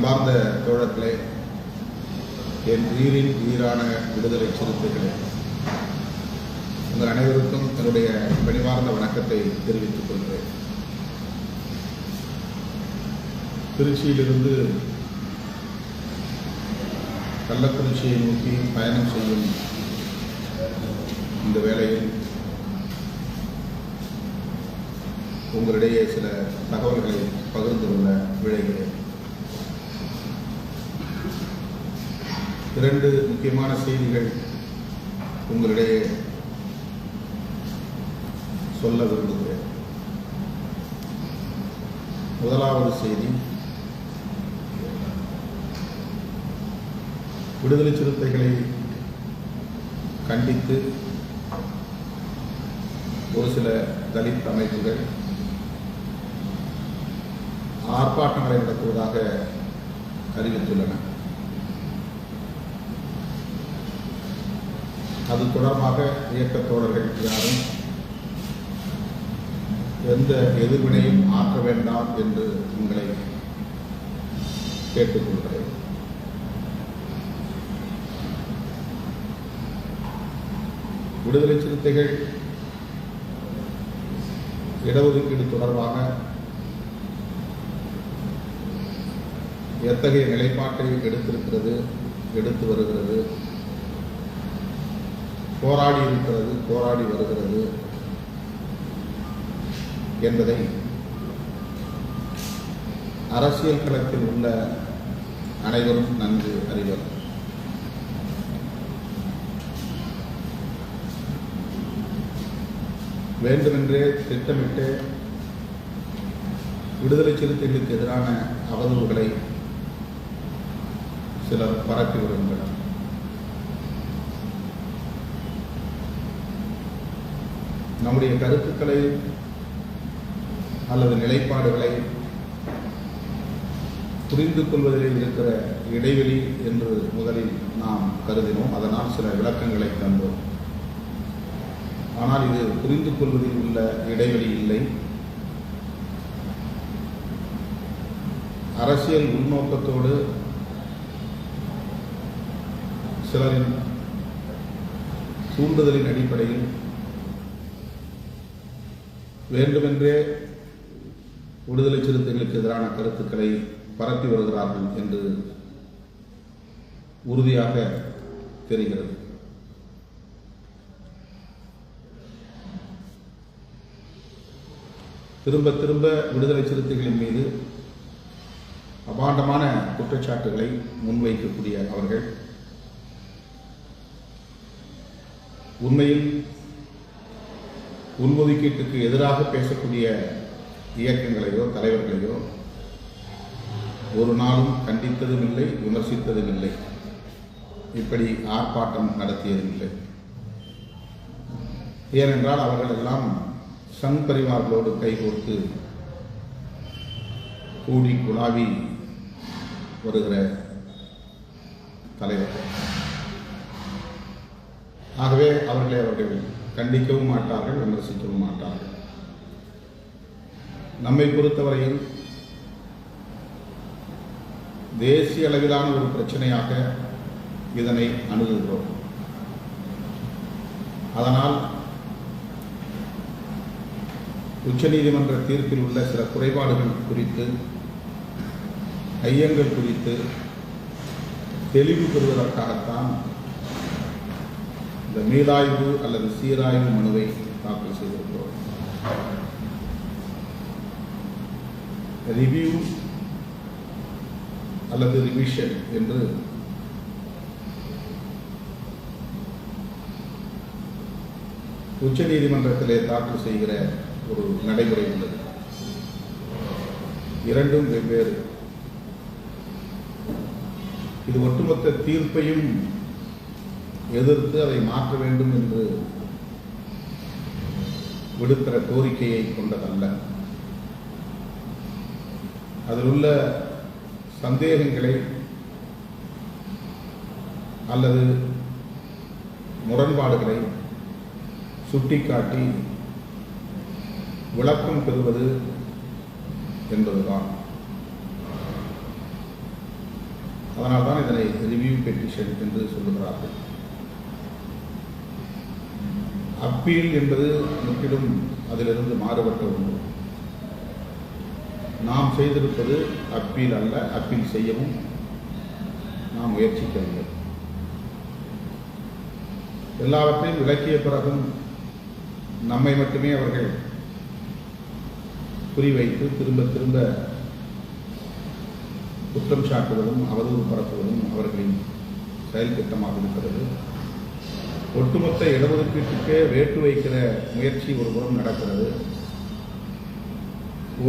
அன்பார்ந்த தோழர்களே, என் உயிரின் உயிரான விடுதலை சிறுத்தைகளே, உங்கள் அனைவருக்கும் என்னுடைய பணிவார்ந்த வணக்கத்தை தெரிவித்துக் கொள்கிறேன். திருச்சியிலிருந்து கள்ளக்குறிச்சியை நோக்கி பயணம் செய்யும் இந்த வேளையில் உங்களிடையே சில தகவல்களை பகிர்ந்து கொள்ள விழைகிறேன். 2 முக்கியமான செய்திகள் உங்களிடையே சொல்ல விரும்புகிறேன். முதலாவது செய்தி, விடுதலை சிறுத்தைகளை கண்டித்து ஒரு சில தலித் அமைப்புகள் ஆர்ப்பாட்டங்களை நடத்துவதாக அறிவித்துள்ளன. அது தொடர்பாக இயக்கத் தோழர்கள் யாரும் எந்த எதிர்வினையும் ஆற்ற வேண்டாம் என்று உங்களை கேட்டுக்கொள்கிறேன். விடுதலை சிறுத்தைகள் இடஒதுக்கீடு தொடர்பாக எத்தகைய நிலைப்பாட்டை எடுத்து வருகிறது, போராடி வருகிறது என்பதை அரசியல் களத்தில் உள்ள அனைவரும் நன்கு அறிவர். வேண்டுமென்றே திட்டமிட்டு விடுதலை சிறுத்தைகளுக்கு எதிரான அவதூறுகளை சிலர் பரப்பி வருகின்றனர். நம்முடைய கருத்துக்களை அல்லது நிலைப்பாடுகளை புரிந்து கொள்வதில் இருக்கிற இடைவெளி என்று முதலில் நாம் கருதினோம். அதனால் சில விளக்கங்களை தந்தோம். ஆனால் இது புரிந்து கொள்வதில் உள்ள இடைவெளி இல்லை. அரசியல் உள்நோக்கத்தோடு சிலரின் தூண்டுதலின் அடிப்படையில் வேண்டுமென்றே விடுதலை சிறுத்தைகளுக்கு எதிரான கருத்துக்களை பரப்பி வருகிறார்கள் என்று உறுதியாக தெரிகிறது. திரும்ப திரும்ப விடுதலை சிறுத்தைகளின் மீது அபாண்டமான குற்றச்சாட்டுகளை முன்வைக்கக்கூடிய அவர்கள் உண்மையில் உள்ஒதுக்கீட்டுக்கு எதிராக பேசக்கூடிய இயக்கங்களையோ தலைவர்களையோ ஒரு நாளும் கண்டித்ததும் இல்லை, விமர்சித்ததும் இல்லை, இப்படி ஆர்ப்பாட்டம் நடத்தியதும் இல்லை. ஏனென்றால் அவர்கள் எல்லாம் சங் பரிவார்களோடு கைகோர்த்து கூடி குழாவி வருகிற தலைவர்கள். ஆகவே அவர்கள் கண்டிக்கவும் மாட்டார்கள், விமர்சிக்கவும் மாட்டார்கள். நம்மை பொறுத்தவரையில் தேசிய அளவிலான ஒரு பிரச்சனையாக இதனை அணுகுகிறோம். அதனால் உச்சநீதிமன்ற தீர்ப்பில் உள்ள சில குறைபாடுகள் குறித்து, ஐயங்கள் குறித்து தெளிவு பெறுவதற்காகத்தான் இந்த மீளாய்வு அல்லது சீராய்வு மனுவை தாக்கல் செய்திருக்கிறோம். ரிவ்யூ அல்லது ரிவிஷன் என்று உச்ச நீதிமன்றத்திலே தாக்கல் செய்கிற ஒரு நடைமுறை உள்ளது. இரண்டும் வெவ்வேறு. இது ஒட்டுமொத்த தீர்ப்பையும் எதிர்த்து அதை மாற்ற வேண்டும் என்று விடுக்கிற கோரிக்கையை கொண்டதல்ல. அதில் உள்ள சந்தேகங்களை அல்லது முரண்பாடுகளை சுட்டிக்காட்டி விளக்கம் பெறுவது என்பதுதான். அதனால்தான் இதனை ரிவ்யூ பெட்டிஷன் என்று சொல்லுகிறார்கள். அப்பீல் என்பது முற்றிலும் அதிலிருந்து மாறுபட்ட ஒன்று. நாம் செய்திருப்பது அப்பீல் அல்ல, அப்பீல் செய்யவும் நாம் முயற்சிக்கவில்லை. எல்லாவற்றையும் விளக்கிய பிறகும் நம்மை மட்டுமே அவர்கள் குறிவைத்து திரும்ப திரும்ப குற்றம் சாட்டுவதும் அவதூறு பரப்புவதும் அவர்களின் செயல் திட்டமாக இருக்கிறது. ஒட்டுமொத்த இடஒதுக்கீட்டுக்கே வேட்டு வைக்கிற முயற்சி ஒருபுறம் நடக்கிறது.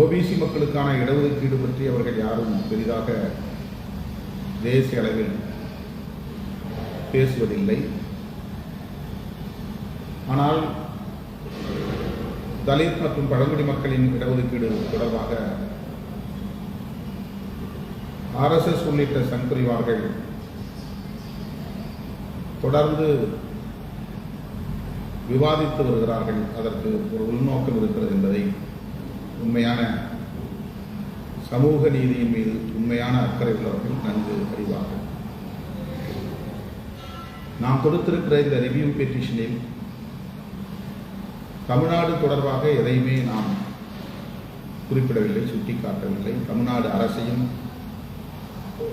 ஓபிசி மக்களுக்கான இடஒதுக்கீடு பற்றி அவர்கள் யாரும் பெரிதாக தேசிய அளவில் பேசுவதில்லை. ஆனால் தலித் மற்றும் பழங்குடி மக்களின் இடஒதுக்கீடு தொடர்பாக RSS உள்ளிட்ட சங்பரிவார்கள் தொடர்ந்து விவாதித்து வருகிறார்கள். அதற்கு ஒரு உள்நோக்கம் இருக்கிறது என்பதை உண்மையான சமூக நீதியின் மீது உண்மையான அக்கறை உள்ளவர்கள் நன்கு அறிவார்கள். நாம் கொடுத்திருக்கிற இந்த ரிவ்யூ பெட்டிஷனில் தமிழ்நாடு தொடர்பாக எதையுமே நாம் குறிப்பிடவில்லை, சுட்டிக்காட்டவில்லை. தமிழ்நாடு அரசையும்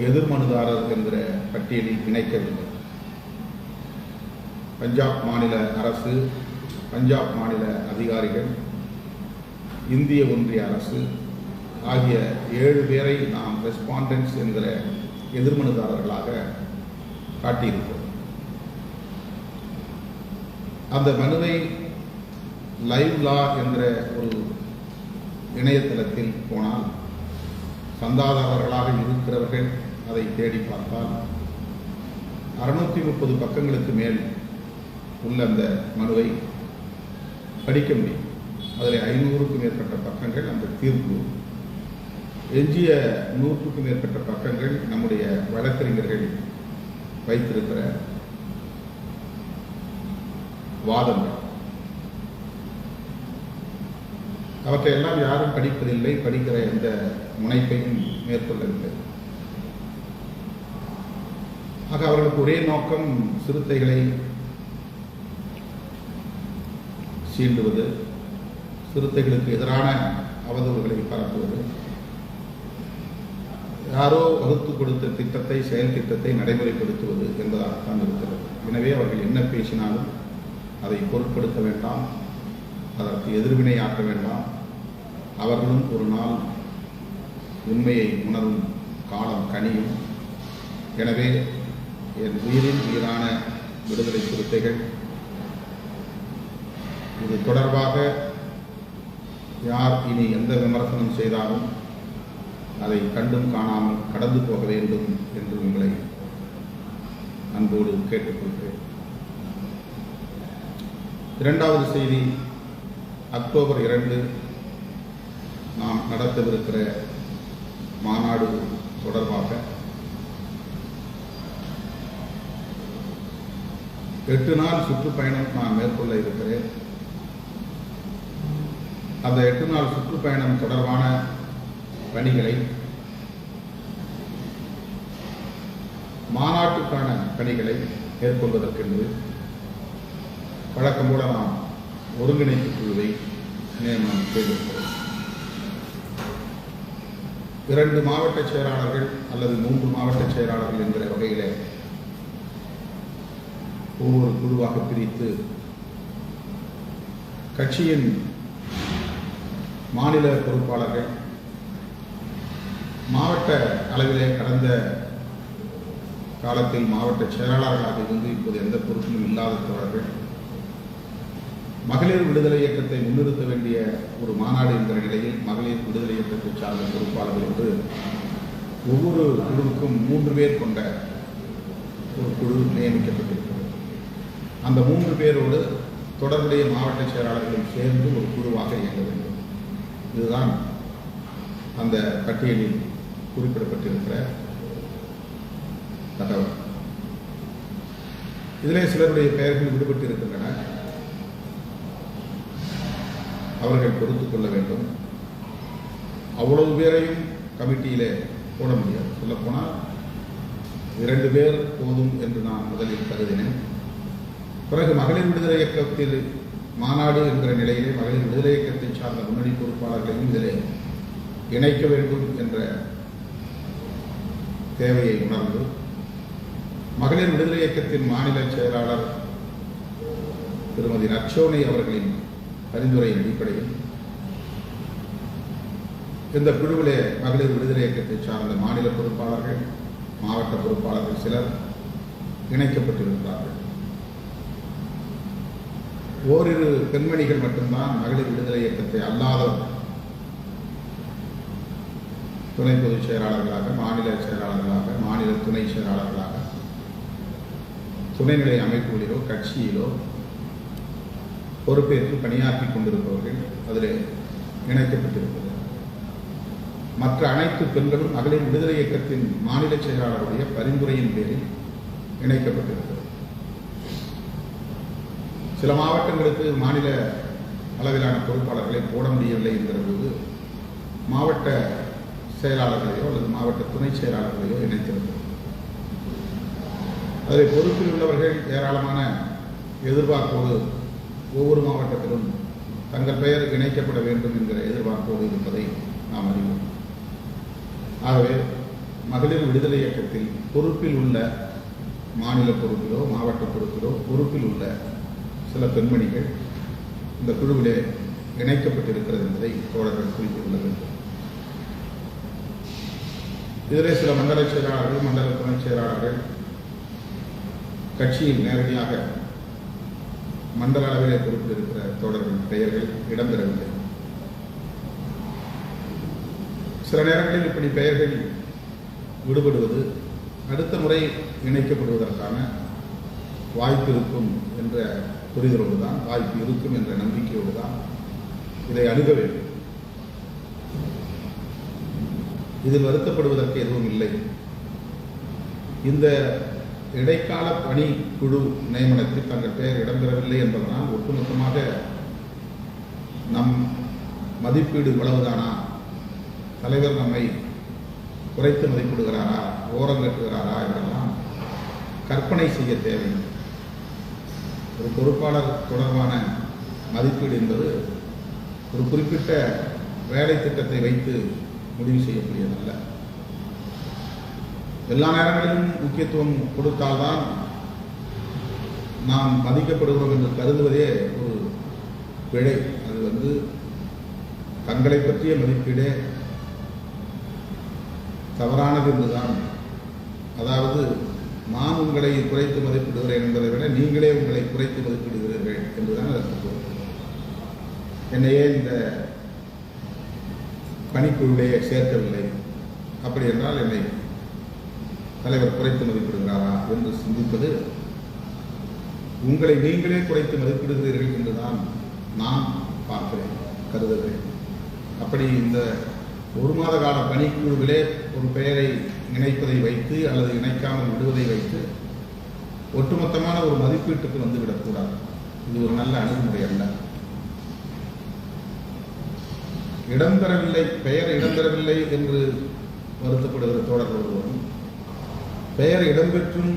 எதிர்மனுதாரர் என்கிற பட்டியலில் இணைக்கவில்லை. பஞ்சாப் மாநில அரசு, பஞ்சாப் மாநில அதிகாரிகள், இந்திய ஒன்றிய அரசு ஆகிய 7 பேரை நாம் ரெஸ்பாண்டன்ஸ் என்கிற எதிர்மனுதாரர்களாக காட்டியிருக்கிறோம். அந்த மனுவை லைவ் லா என்கிற ஒரு இணையதளத்தில் போனால் சந்தாதாரர்களாக இருக்கிறவர்கள் அதை தேடி பார்த்தால் 630 பக்கங்களுக்கு மேல் உள்ள அந்த மனுவை படிக்க முடியும். அதில் 500க்கும் மேற்பட்ட பக்கங்கள் அந்த தீர்ப்பு, எஞ்சிய 100க்கும் மேற்பட்ட பக்கங்கள் நம்முடைய வழக்கறிஞர்கள் வைத்திருக்கிற வாதங்கள். அவற்றையெல்லாம் யாரும் படிப்பதில்லை, படிக்கிற எந்த முனைப்பையும் மேற்கொள்ளவில்லை. ஆக அவர்களுக்கு ஒரே நோக்கம் சிறுத்தைகளை சீண்டுவது, சிறுத்தைகளுக்கு எதிரான அவதூறுகளை பரப்புவது, யாரோ வகுத்து கொடுத்த திட்டத்தை, செயல் திட்டத்தை நடைமுறைப்படுத்துவது என்பதாகத்தான் இருக்கிறது. எனவே அவர்கள் என்ன பேசினாலும் அதை பொருட்படுத்த வேண்டாம், அதற்கு எதிர்வினை ஆற்ற வேண்டாம். அவர்களும் ஒரு நாள் உண்மையை உணரும் காலம் கனியும். எனவே என் உயிரின் உயிரான விடுதலை சிறுத்தைகள், இது தொடர்பாக யார் இனி எந்த விமர்சனம் செய்தாலும் அதை கண்டும் காணாமல் கடந்து போக வேண்டும் என்று உங்களை அன்போடு கேட்டுக்கொள்கிறேன். 2வது செய்தி, அக்டோபர் 2 நாம் நடத்தவிருக்கிற மாநாடு தொடர்பாக 8 நாள் சுற்றுப்பயணம் நான் மேற்கொள்ள இருக்கிறேன். அந்த 8 நாள் சுற்றுப்பயணம் தொடர்பான பணிகளை, மாநாட்டுக்கான பணிகளை மேற்கொள்வதற்கென்று வழக்கம் போல நாம் ஒருங்கிணைப்பு குழுவை நியமனம் செய்திருக்கிறோம். 2 மாவட்ட செயலாளர்கள் அல்லது 3 மாவட்ட செயலாளர்கள் என்கிற வகையிலே ஒவ்வொரு குழுவாக பிரித்து கட்சியின் மாநில பொறுப்பாளர்கள், மாவட்ட அளவிலே கடந்த காலத்தில் மாவட்ட செயலாளர்களாக இருந்து இப்போது எந்த பொறுப்பிலும் இல்லாத தோழர்கள், மகளிர் விடுதலை இயக்கத்தை முன்னிறுத்த வேண்டிய ஒரு மாநாடு என்கிற நிலையில் மகளிர் விடுதலை இயக்கத்தை சார்ந்த பொறுப்பாளர்கள் என்று ஒவ்வொரு குழுவுக்கும் 3 பேர் கொண்ட ஒரு குழு நியமிக்கப்பட்டிருக்கிறது. அந்த 3 பேரோடு தொடர்புடைய மாவட்ட செயலாளர்களும் சேர்ந்து ஒரு குழுவாக இயங்க வேண்டும். இதுதான் அந்த பட்டியலில் குறிப்பிடப்பட்டிருக்கிற தகவல். இதிலே சிலருடைய பெயர்கள் விடுபட்டிருக்கின்றன. அவர்கள் பொறுத்துக் கொள்ள வேண்டும். அவ்வளவு பேரையும் கமிட்டியிலே போட முடியாது. சொல்லப்போனால் 2 பேர் போதும் என்று நான் முதலில் கருதினேன். பிறகு மகளிர் விடுதலை இயக்கத்தில் மாநாடு என்கிற நிலையிலே மகளிர் விடுதலை இயக்கத்தை சார்ந்த முன்னணி பொறுப்பாளர்களையும் இதிலே இணைக்க வேண்டும் என்ற தேவையை உணர்ந்து மகளிர் விடுதலை இயக்கத்தின் மாநில செயலாளர் திருமதி நற்சோனை அவர்களின் பரிந்துரையின் அடிப்படையில் இந்த குழுவிலே மகளிர் விடுதலை இயக்கத்தை சார்ந்த மாநில பொறுப்பாளர்கள், மாவட்ட பொறுப்பாளர்கள் சிலர் இணைக்கப்பட்டிருக்கிறார்கள். ஓரிரு பெண்மணிகள் மட்டும்தான் மகளிர் விடுதலை இயக்கத்தை அல்லாத துணை பொதுச் செயலாளர்களாக, மாநில செயலாளர்களாக, மாநில துணை செயலாளர்களாக, துணைநிலை அமைப்புகளிலோ கட்சியிலோ பொறுப்பேற்று பணியாற்றிக் கொண்டிருப்பவர்கள் அதில் இணைக்கப்பட்டிருக்கிறது. மற்ற அனைத்து பெண்களும் மகளிர் விடுதலை இயக்கத்தின் மாநில செயலாளருடைய பரிந்துரையின் பேரில் இணைக்கப்பட்டிருக்கிறது. சில மாவட்டங்களுக்கு மாநில அளவிலான பொறுப்பாளர்களை போட முடியவில்லை என்கிற போது மாவட்ட செயலாளர்களையோ அல்லது மாவட்ட துணை செயலாளர்களையோ இணைத்திருக்கிறது. அதில் பொறுப்பில் உள்ளவர்கள் ஏராளமான எதிர்பார்ப்போடு ஒவ்வொரு மாவட்டத்திலும் தங்கள் பெயர் இணைக்கப்பட வேண்டும் என்கிற எதிர்பார்ப்போடு இருப்பதை நாம் அறிவோம். ஆகவே மகளிர் விடுதலை இயக்கத்தில் பொறுப்பில் உள்ள மாநில பொறுப்பிலோ மாவட்ட பொறுப்பிலோ பொறுப்பில் உள்ள சில பெண்மணிகள் இந்த குழுவிலே இணைக்கப்பட்டிருக்கிறது என்பதை தோழர்கள் குறித்துக் கொள்ள வேண்டும். இதிலே சில மண்டல செயலாளர்கள், மண்டல துணை செயலாளர்கள் கட்சியில் நேரடியாக மண்டல அளவிலே பொறுப்பில் இருக்கிற தோழர்கள் பெயர்கள் இடம்பெறவில்லை. சில நேரங்களில் இப்படி பெயர்கள் விடுபடுவது அடுத்த முறை இணைக்கப்படுவதற்கான வாய்ப்பு இருக்கும் என்ற புரிதலோடு தான், வாய்ப்பு இருக்கும் என்ற நம்பிக்கையோடு தான் இதை அணுக வேண்டும். இதில் வருத்தப்படுவதற்கு எதுவும் இல்லை. இந்த இடைக்கால பணி குழு நியமனத்தில் தங்கள் பெயர் இடம்பெறவில்லை என்பதனால் ஒட்டுமொத்தமாக நம் மதிப்பீடு இவ்வளவுதானா, தலைவர் நம்மை குறைத்து மதிப்பிடுகிறாரா, ஓரம் கட்டுகிறாரா என்றெல்லாம் கற்பனை செய்ய தேவை. ஒரு பொறுப்பாளர் தொடர்பான மதிப்பீடு என்பது ஒரு குறிப்பிட்ட வேலை திட்டத்தை வைத்து முடிவு செய்யக்கூடியதல்ல. எல்லா நேரங்களிலும் முக்கியத்துவம் கொடுத்தால்தான் நாம் மதிக்கப்படுகிறோம் என்று கருதுவதே ஒரு பிழை. அது தங்களை பற்றிய மதிப்பீடே தவறானது என்றுதான். அதாவது நான் உங்களை குறைத்து மதிப்பிடுகிறேன் என்பதை விட நீங்களே உங்களை குறைத்து மதிப்பிடுகிறீர்கள் என்றுதான் அதற்கு பொருள். என்னையே இந்த பணிக்குழுவிலே சேர்க்கவில்லை, அப்படி என்றால் என்னை தலைவர் குறைத்து மதிப்பிடுகிறாரா என்று சிந்திப்பது உங்களை நீங்களே குறைத்து மதிப்பிடுகிறீர்கள் என்றுதான் நான் பார்க்கிறேன், கருதுகிறேன். அப்படி இந்த 1 மாத கால பணிக்குழுவிலே ஒரு பெயரை இணைப்பதை வைத்து அல்லது இணைக்காமல் விடுவதை வைத்து ஒட்டுமொத்தமான ஒரு மதிப்பீட்டுக்கு வந்துவிடக்கூடாது. இது ஒரு நல்ல அணுகுமுறை அல்ல. இடம்பெறவில்லை, பெயர் இடம்பெறவில்லை என்று வருத்தப்படுகிற தோழர்கள் ஒருவரும், பெயர் இடம்பெற்றும்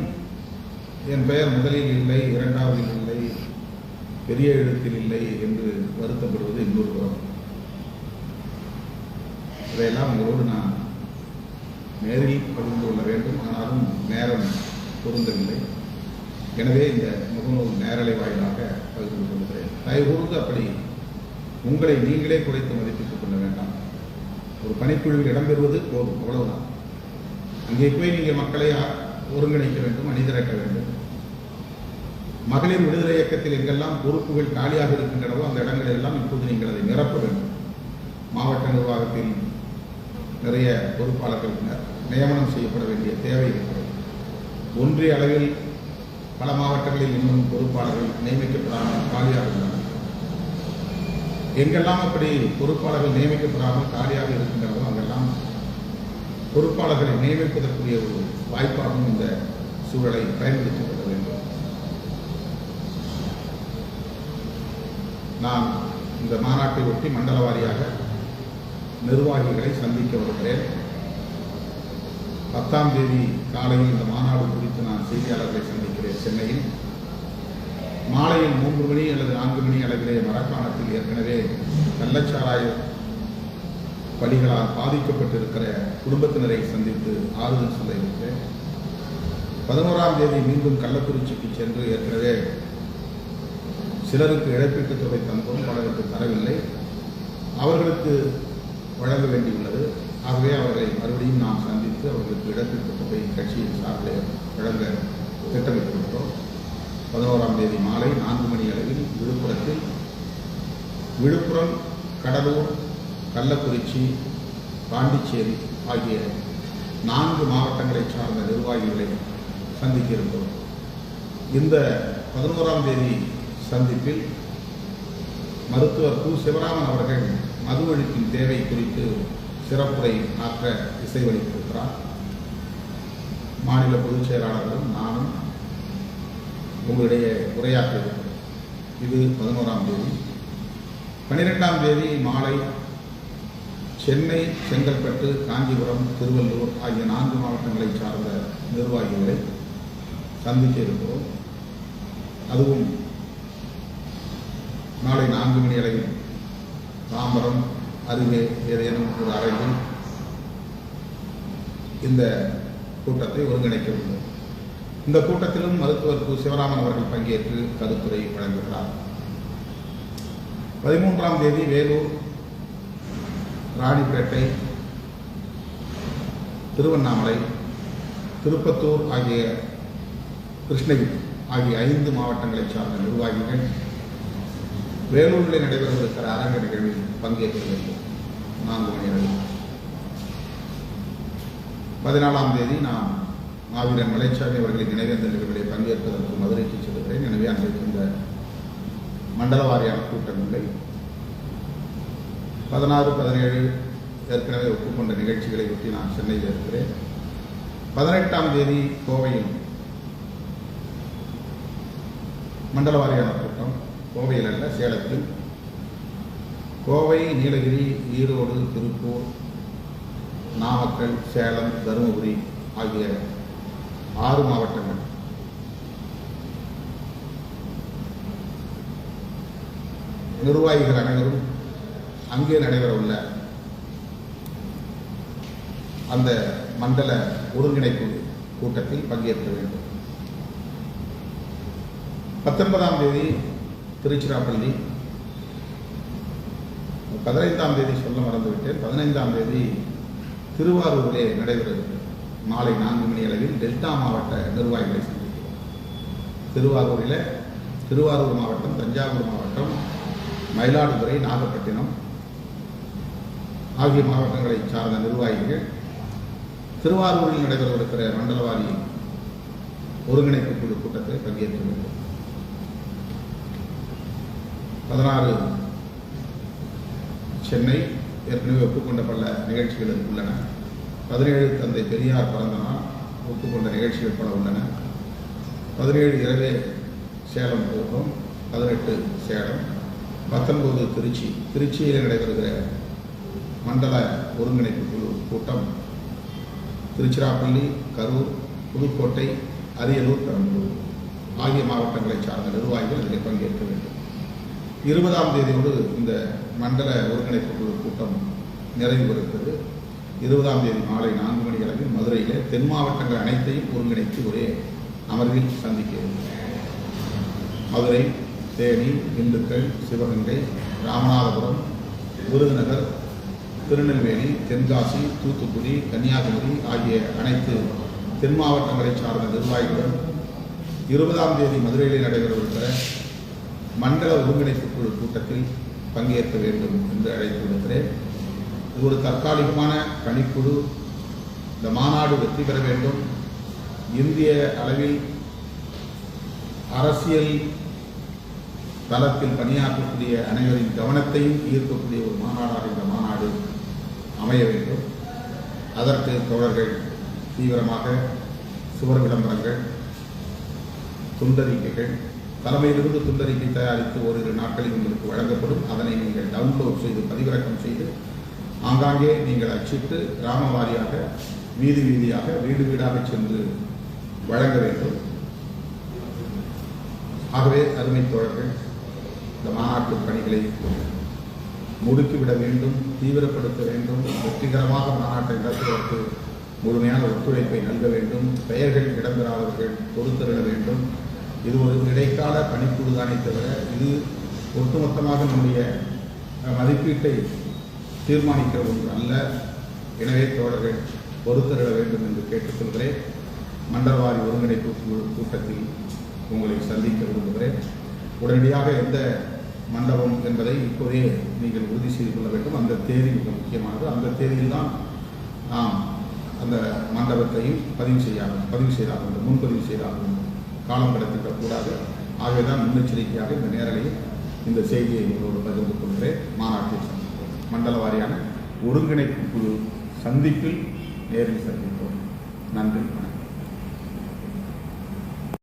என் பெயர் முதலில் இல்லை, 2ஆவதில் இல்லை, பெரிய எழுத்தில் இல்லை என்று வருத்தப்படுவது இன்னொரு புறம். இதையெல்லாம் உங்களோடு நான் நேரில் பகிர்ந்து கொள்ள வேண்டும். ஆனாலும் நேரம் பொருந்தவில்லை. எனவே இந்த முகநூல் நேரலை வாயிலாக பகிர்ந்து கொள்கிறேன். தயவுகூர்ந்து அப்படி உங்களை நீங்களே குறைத்து மதிப்பிட்டுக் கொள்ள வேண்டாம். ஒரு பணிக்குழுவில் இடம்பெறுவது போதும், அவ்வளவுதான். அங்கே போய் நீங்கள் மக்களை ஒருங்கிணைக்க வேண்டும், அணிதிரட்ட வேண்டும். மகளிர் விடுதலை இயக்கத்தில் எங்கெல்லாம் பொறுப்புகள் காலியாக இருக்கின்றனவோ அந்த இடங்களில் எல்லாம் இப்போது நீங்கள் அதை நிரப்ப வேண்டும். மாவட்ட நிர்வாகத்தில் நிறைய பொறுப்பாளர்கள் நியமனம் செய்யப்பட வேண்டிய தேவை இருக்கிறது. ஒன்றிய அளவில் பல மாவட்டங்களில் இன்னும் பொறுப்பாளர்கள் நியமிக்கப்படாமல் காலியாக உள்ளனர். எங்கெல்லாம் அப்படி பொறுப்பாளர்கள் நியமிக்கப்படாமல் காலியாக இருக்கின்றனவோ அங்கெல்லாம் பொறுப்பாளர்களை நியமிப்பதற்குரிய ஒரு வாய்ப்பாகவும் இந்த சூழலை பயன்படுத்திக் கொள்ள வேண்டும். நான் இந்த மாநாட்டை ஒட்டி மண்டல வாரியாக நிர்வாகிகளை சந்திக்க வருகிறேன். 10ஆம் தேதி காலையில் இந்த மாநாடு குறித்து நான் செய்தியாளர்களை சந்திக்கிறேன் சென்னையில். மாலையில் 3 மணி அல்லது 4 மணி அளவிலே மரக்காணத்தில் ஏற்கனவே கள்ளச்சாராய பலிகளால் பாதிக்கப்பட்டிருக்கிற குடும்பத்தினரை சந்தித்து ஆறுதல் சொல்ல இருக்கிறேன். 11ஆம் தேதி மீண்டும் கள்ளக்குறிச்சிக்கு சென்று ஏற்கனவே சிலருக்கு இழப்பீட்டுத் தொகை தந்தோம், பலருக்கு தரவில்லை, அவர்களுக்கு வழங்க வேண்டியுள்ளது. ஆகவே அவர்களை மறுபடியும் நாம் சந்தித்து அவர்களுக்கு இழப்பீட்டுத் தொகை கட்சியின் சார்பில் வழங்க திட்டமிட்டிருக்கிறோம். 11ஆம் தேதி மாலை 4 மணி அளவில் விழுப்புரம், கடலூர், கள்ளக்குறிச்சி, பாண்டிச்சேரி ஆகிய 4 மாவட்டங்களை சார்ந்த நிர்வாகிகளை சந்திக்க இருக்கிறோம். இந்த 11ஆம் தேதி சந்திப்பில் மருத்துவர் கு. சிவராமன் அவர்கள் மது ஒழிப்பின் தேவை குறித்து சிறப்புரை ஆற்ற இசைவளித்திருக்கிறார். மாநில பொதுச் செயலாளர்களும் நானும் உங்களிடையே உரையாற்றியிருக்கிறோம். இது 11ஆம் தேதி. 12ஆம் தேதி மாலை சென்னை, செங்கல்பட்டு, காஞ்சிபுரம், திருவள்ளூர் ஆகிய 4 மாவட்டங்களை சார்ந்த நிர்வாகிகளை சந்திக்க இருக்கிறோம். அதுவும் நாளை 4 மணி அளவில் தாம்பரம் அருகே ஏதேனும் ஒரு அரங்கில் இந்த கூட்டத்தை ஒருங்கிணைக்க உள்ளோம். இந்த கூட்டத்திலும் மருத்துவர் கு. சிவராமன் அவர்கள் பங்கேற்று கருத்துரை வழங்குகிறார். 13ஆம் தேதி வேலூர், ராணிப்பேட்டை, திருவண்ணாமலை, திருப்பத்தூர் ஆகிய கிருஷ்ணகிரி ஆகிய 5 மாவட்டங்களை சார்ந்த நிர்வாகிகள் வேலூரில் நடைபெறவிருக்கிற அரங்க நிகழ்வில் பங்கேற்க வேண்டும். 4 மணி அளவில். 14ஆம் தேதி நாம் மாவீரன் மலைச்சாமி அவர்களின் நினைவேந்தல் நிகழ்வுகளை பங்கேற்பதற்கு மதுரைக்கு செல்கிறேன். எனவே அன்றைக்கு இந்த மண்டல வாரியான கூட்டம் இல்லை. 16, 17 ஏற்கனவே ஒப்புக்கொண்ட நிகழ்ச்சிகளை ஒட்டி நான் சென்னையில் இருக்கிறேன். 18ஆம் தேதி கோவையில் மண்டல வாரியான கூட்டம், கோவையில் அல்ல சேலத்தில். கோவை, நீலகிரி, ஈரோடு, திருப்பூர், நாமக்கல், சேலம், தருமபுரி ஆகிய 6 மாவட்டங்கள். நிர்வாகிகள் அனைவரும் அங்கே நடைபெறவுள்ள அந்த மண்டல ஒருங்கிணைப்பு கூட்டத்தில் பங்கேற்க வேண்டும். 19ஆம் தேதி திருச்சிராப்பள்ளி, 15ஆம் தேதி சொல்ல மறந்துவிட்டேன். 15ஆம் தேதி திருவாரூரிலே நடைபெறுகிறது. மாலை 4 மணி அளவில் டெல்டா மாவட்ட நிர்வாகிகளை சந்திக்கிறோம். திருவாரூர் மாவட்டம், தஞ்சாவூர் மாவட்டம், மயிலாடுதுறை, நாகப்பட்டினம் ஆகிய மாவட்டங்களை சார்ந்த நிர்வாகிகள் திருவாரூரில் நடைபெறவிருக்கிற மண்டலவாரி ஒருங்கிணைப்பு குழு கூட்டத்தில் பங்கேற்க வேண்டும். 16 சென்னை, ஏற்கனவே ஒப்புக்கொண்ட பல நிகழ்ச்சிகள் உள்ளன. 17 தந்தை பெரியார் பிறந்த நாள், ஒப்புக்கொண்ட நிகழ்ச்சிகள் பல உள்ளன. 17 இரவே சேலம் போகிறோம். 18 சேலம். 19 திருச்சியில் நடைபெறுகிற மண்டல ஒருங்கிணைப்பு குழு கூட்டம் திருச்சிராப்பள்ளி, கரூர், புதுக்கோட்டை, அரியலூர், பெரம்பலூர் ஆகிய மாவட்டங்களை சார்ந்த நிர்வாகிகள் இதில் பங்கேற்க வேண்டும். 20ஆம் தேதியோடு இந்த மண்டல ஒருங்கிணைப்பு குழு கூட்டம் நிறைவு பெறுகிறது. 20ஆம் தேதி மாலை 4 மணி அளவில் மதுரையிலே தென் மாவட்டங்கள் அனைத்தையும் ஒருங்கிணைத்து ஒரே அமர்வில் சந்திக்க வேண்டும். மதுரை, தேனி, திண்டுக்கல், சிவகங்கை, ராமநாதபுரம், விருதுநகர், திருநெல்வேலி, தென்காசி, தூத்துக்குடி, கன்னியாகுமரி ஆகிய அனைத்து தென் மாவட்டங்களை சார்ந்த நிர்வாகிகளுடன் 20ஆம் தேதி மதுரையில் நடைபெறவிருக்கிற மண்டல ஒருங்கிணைப்பு குழு கூட்டத்தில் பங்கேற்க வேண்டும் என்று அழைத்து விடுக்கிறேன். இது ஒரு தற்காலிகமான பணிக்குழு. இந்த மாநாடு வெற்றி பெற வேண்டும். இந்திய அளவில் அரசியல் தளத்தில் பணியாற்றக்கூடிய அனைவரின் கவனத்தையும் ஈர்க்கக்கூடிய ஒரு மாநாடாக இந்த மாநாடு அமைய வேண்டும். அதற்கு தோழர்கள் தீவிரமாக சுவர் விளம்பரங்கள், துண்டறிக்கைகள், தலைமையிலிருந்து துண்டறிக்கை தயாரித்து ஓரிரு நாட்களில் உங்களுக்கு வழங்கப்படும். அதனை நீங்கள் டவுன்லோட் செய்து பதிவிறக்கம் செய்து ஆங்காங்கே நீங்கள் அச்சிட்டு கிராம வாரியாக வீதி வீதியாக வீடு வீடாக சென்று வழங்க வேண்டும். ஆகவே அருமை தோழர்கள், இந்த மாநாட்டு பணிகளை முடுக்கிவிட வேண்டும், தீவிரப்படுத்த வேண்டும். வெற்றிகரமாக மாநாட்டை நடத்துவதற்கு முழுமையான ஒத்துழைப்பை நல்க வேண்டும். பெயர்கள் இடம்பெறாதவர்கள் பொறுத்தருள வேண்டும். இது ஒரு இடைக்கால பணிக்குழு தானே தவிர இது ஒட்டுமொத்தமாக நம்முடைய மதிப்பீட்டை தீர்மானிக்கிற ஒன்று அல்ல. எனவே தோழர்கள் பொறுத்தருள வேண்டும் என்று கேட்டுக்கொள்கிறேன். மண்டலவாரி ஒருங்கிணைப்பு கூட்டத்தில் உங்களை சந்திக்க விரும்புகிறேன். உடனடியாக எந்த மண்டபம் என்பதை இப்போதே நீங்கள் உறுதி செய்து கொள்ள வேண்டும். அந்த தேதி மிக முக்கியமானது. அந்த தேதியில் தான் நாம் அந்த மண்டபத்தையும் பதிவு செய்தாகும், முன்பதிவு செய்தாகும். காலம் கடத்திவிடக்கூடாது. ஆகவே தான் முன்னெச்சரிக்கையாக இந்த நேரலையில் இந்த செய்தியை உங்களோடு பகிர்ந்து கொள்கிறேன். மாநாட்டில் சந்திப்போம். மண்டல வாரியான ஒருங்கிணைப்பு குழு சந்திப்பில் நேரில் சந்திப்போம்.